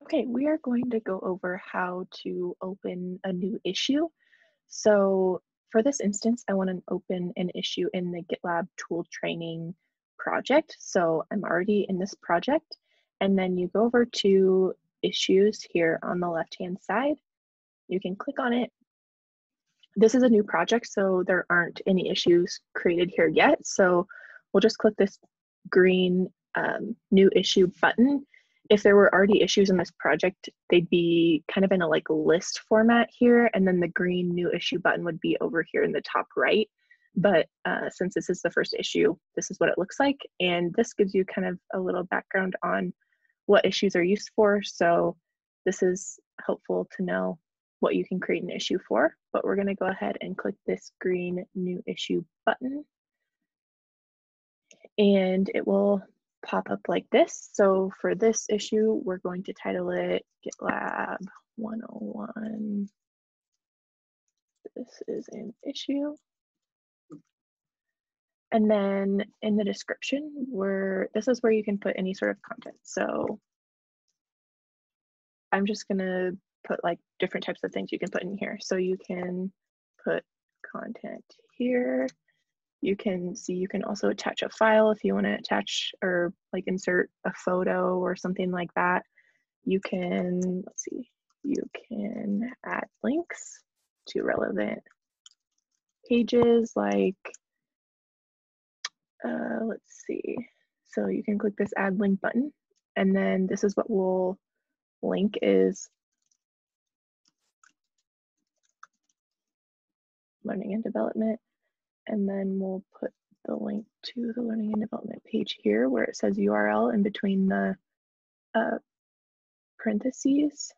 Okay, we are going to go over how to open a new issue. So for this instance, I want to open an issue in the GitLab tool training project. So I'm already in this project, and then you go over to issues here on the left-hand side. You can click on it. This is a new project, so there aren't any issues created here yet. So we'll just click this green new issue button. If there were already issues in this project, they'd be kind of in a like list format here, and then the green new issue button would be over here in the top right. But since this is the first issue, this is what it looks like. And this gives you kind of a little background on what issues are used for. So this is helpful to know what you can create an issue for, but we're going to go ahead and click this green new issue button, and it will pop up like this. So for this issue, we're going to title it GitLab 101. This is an issue. And then in the description, this is where you can put any sort of content. So I'm just going to put like different types of things you can put in here. So you can put content here. You can see you can also attach a file if you want to attach or like insert a photo or something like that. You can, let's see, you can add links to relevant pages like, let's see. So you can click this add link button, and then this is what we'll link is learning and development. And then we'll put the link to the learning and development page here where it says URL in between the parentheses,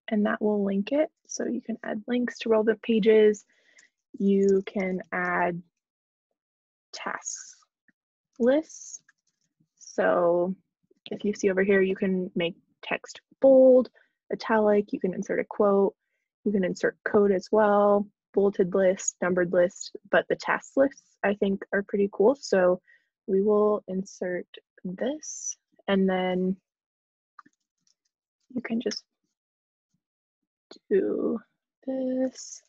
and that will link it. So you can add links to relevant pages. You can add tasks lists. So if you see over here, you can make text bold, italic, you can insert a quote, you can insert code as well, bulleted list, numbered list, but the task lists I think are pretty cool. So we will insert this, and then you can just do this.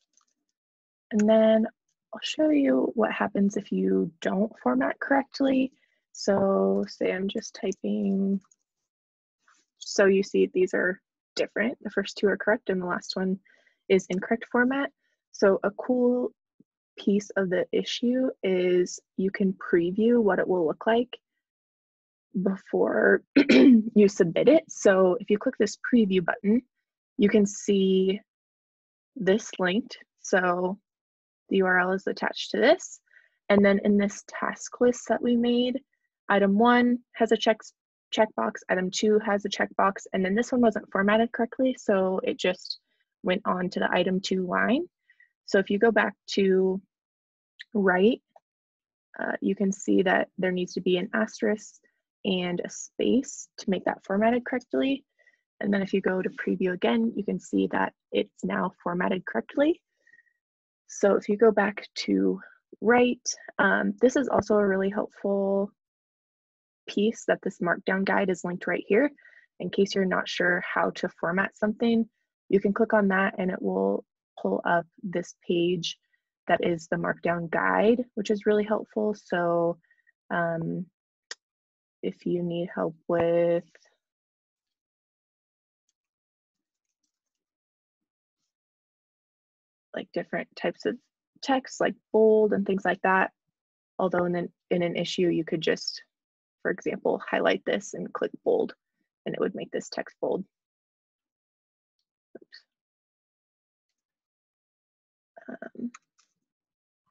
And then I'll show you what happens if you don't format correctly. So say I'm just typing, so you see these are different. The first two are correct and the last one is incorrect format. So a cool piece of the issue is you can preview what it will look like before you submit it. So if you click this preview button, you can see this linked. So the URL is attached to this. And then in this task list that we made, item 1 has a checkbox, item 2 has a checkbox, and then this one wasn't formatted correctly, so it just went on to the item 2 line. So if you go back to right, you can see that there needs to be an asterisk and a space to make that formatted correctly. And then if you go to preview again, you can see that it's now formatted correctly. So if you go back to right, this is also a really helpful piece that this Markdown guide is linked right here. In case you're not sure how to format something, you can click on that and it will pull up this page that is the Markdown guide, which is really helpful. So if you need help with like different types of text, like bold and things like that, although in an issue, you could just, for example, highlight this and click bold, and it would make this text bold.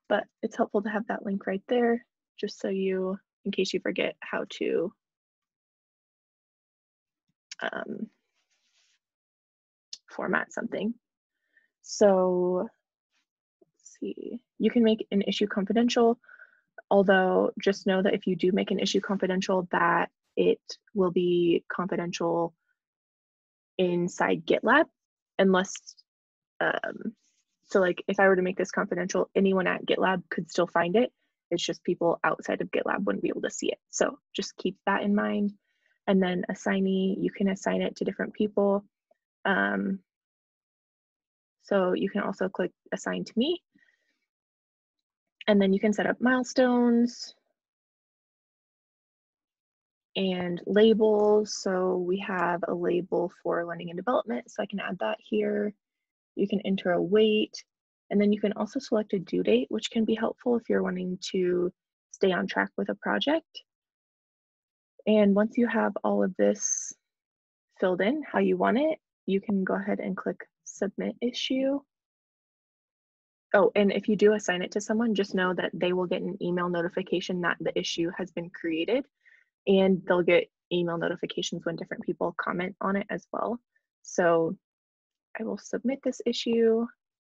But it's helpful to have that link right there, just so you, in case you forget how to format something. So let's see, you can make an issue confidential, although just know that if you do make an issue confidential, that it will be confidential inside GitLab, unless, so like if I were to make this confidential, anyone at GitLab could still find it. It's just people outside of GitLab wouldn't be able to see it. So just keep that in mind. And then Assignee, you can assign it to different people. So you can also click Assign to Me. And then you can set up milestones and labels. So we have a label for learning and development, so I can add that here. You can enter a weight, and then you can also select a due date, which can be helpful if you're wanting to stay on track with a project. And once you have all of this filled in how you want it, you can go ahead and click Submit Issue. Oh, and if you do assign it to someone, just know that they will get an email notification that the issue has been created, and they'll get email notifications when different people comment on it as well. So I will submit this issue,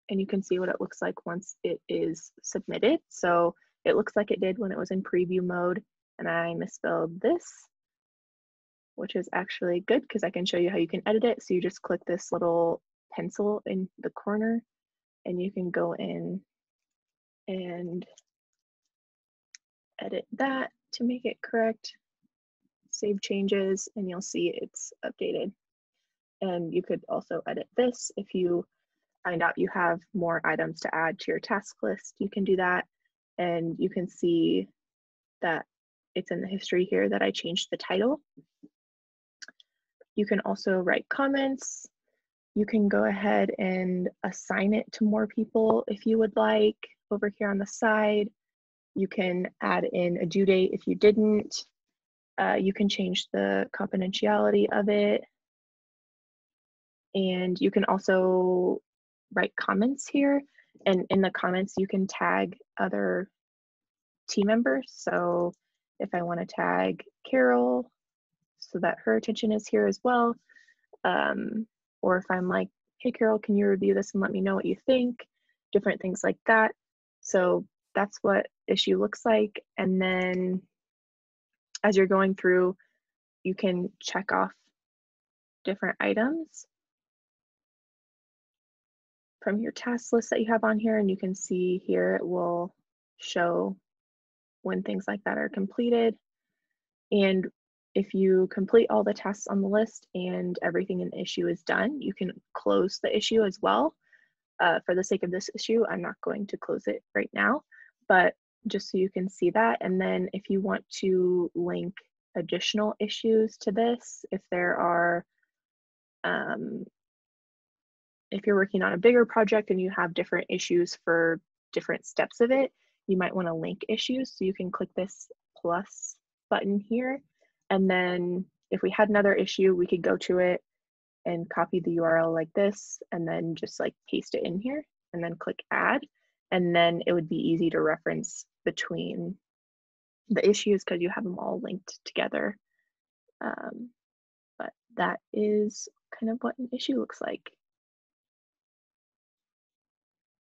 and you can see what it looks like once it is submitted. So it looks like it did when it was in preview mode, and I misspelled this, which is actually good because I can show you how you can edit it. So you just click this little pencil in the corner, and you can go in and edit that to make it correct. Save changes, and you'll see it's updated. And you could also edit this if you find out you have more items to add to your task list. You can do that, and you can see that it's in the history here that I changed the title. You can also write comments. You can go ahead and assign it to more people if you would like. Over here on the side, you can add in a due date if you didn't. You can change the confidentiality of it. And you can also write comments here. And in the comments, you can tag other team members. So if I want to tag Carol so that her attention is here as well, or if I'm like, hey, Carol, can you review this and let me know what you think? Different things like that. So that's what issue looks like. And then as you're going through, you can check off different items from your task list that you have on here, and you can see here it will show when things like that are completed. And if you complete all the tasks on the list and everything in the issue is done, you can close the issue as well. For the sake of this issue, I'm not going to close it right now, but just so you can see that. And then if you want to link additional issues to this, if there are, if you're working on a bigger project and you have different issues for different steps of it, you might want to link issues. So you can click this plus button here. And then if we had another issue, we could go to it and copy the URL like this, and then just like paste it in here and then click add. And then it would be easy to reference between the issues because you have them all linked together. But that is kind of what an issue looks like.